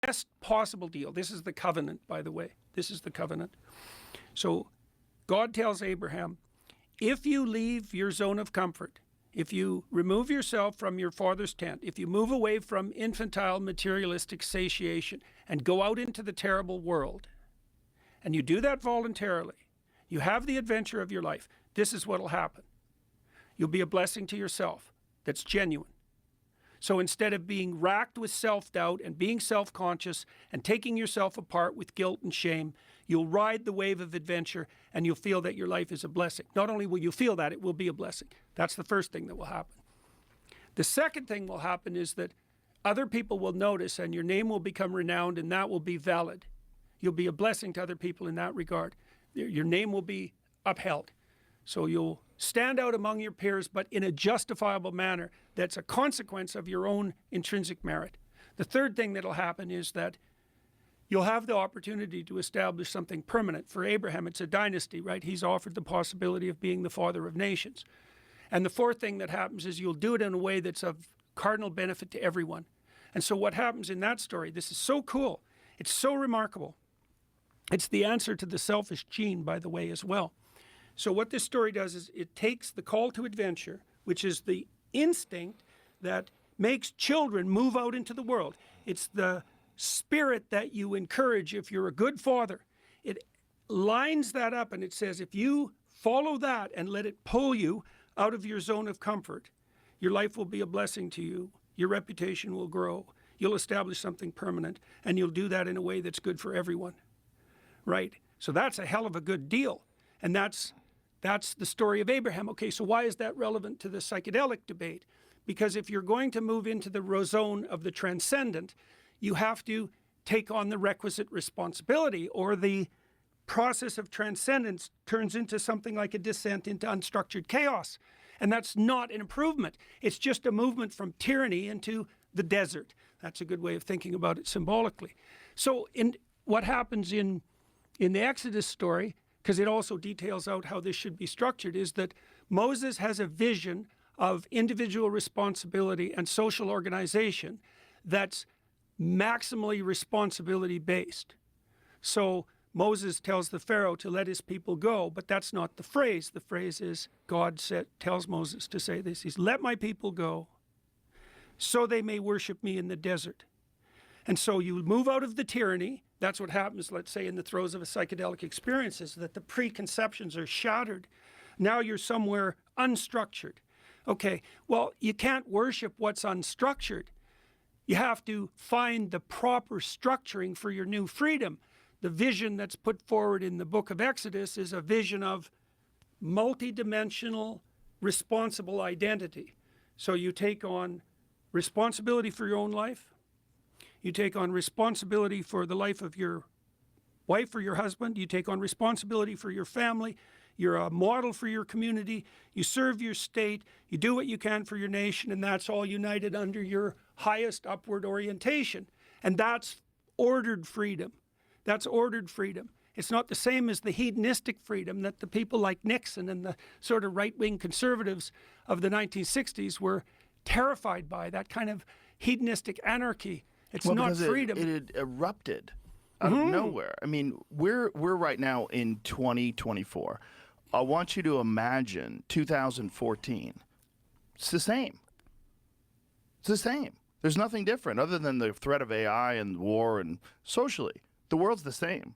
best possible deal. This is the covenant, by the way. This is the covenant. So God tells Abraham, if you leave your zone of comfort, if you remove yourself from your father's tent, if you move away from infantile materialistic satiation and go out into the terrible world, and you do that voluntarily, you have the adventure of your life, this is what will happen. You'll be a blessing to yourself that's genuine. So instead of being racked with self-doubt and being self-conscious and taking yourself apart with guilt and shame, you'll ride the wave of adventure and you'll feel that your life is a blessing. Not only will you feel that, it will be a blessing. That's the first thing that will happen. The second thing will happen is that other people will notice and your name will become renowned, and that will be valid. You'll be a blessing to other people in that regard. Your name will be upheld. So you'll stand out among your peers, but in a justifiable manner that's a consequence of your own intrinsic merit. The third thing that'll happen is that you'll have the opportunity to establish something permanent. For Abraham, it's a dynasty, right? He's offered the possibility of being the father of nations. And the fourth thing that happens is you'll do it in a way that's of cardinal benefit to everyone. And so what happens in that story, this is so cool, it's so remarkable. It's the answer to the selfish gene, by the way, as well. So what this story does is it takes the call to adventure, which is the instinct that makes children move out into the world. It's the spirit that you encourage if you're a good father. It lines that up and it says, if you follow that and let it pull you out of your zone of comfort, your life will be a blessing to you. Your reputation will grow. You'll establish something permanent, and you'll do that in a way that's good for everyone. Right? So that's a hell of a good deal. And that's the story of Abraham. Okay, so why is that relevant to the psychedelic debate? Because if you're going to move into the zone of the transcendent, you have to take on the requisite responsibility, or the process of transcendence turns into something like a descent into unstructured chaos. And that's not an improvement. It's just a movement from tyranny into the desert. That's a good way of thinking about it symbolically. So what happens in the Exodus story, because it also details out how this should be structured, is that Moses has a vision of individual responsibility and social organization that's maximally responsibility based. So Moses tells the Pharaoh to let his people go, but that's not the phrase. The phrase is, God tells Moses to say this. He's, let my people go so they may worship me in the desert. And so you move out of the tyranny. That's what happens, let's say, in the throes of a psychedelic experience, is that the preconceptions are shattered. Now you're somewhere unstructured. Okay, well, you can't worship what's unstructured. You have to find the proper structuring for your new freedom. The vision that's put forward in the book of Exodus is a vision of multidimensional, responsible identity. So you take on responsibility for your own life. You take on responsibility for the life of your wife or your husband. You take on responsibility for your family. You're a model for your community. You serve your state. You do what you can for your nation, and that's all united under your highest upward orientation. And that's ordered freedom. That's ordered freedom. It's not the same as the hedonistic freedom that the people like Nixon and the sort of right-wing conservatives of the 1960s were terrified by, that kind of hedonistic anarchy. It's not freedom. It erupted out of nowhere. I mean, we're right now in 2024. I want you to imagine 2014. It's the same. It's the same. There's nothing different other than the threat of AI and war, and socially, the world's the same.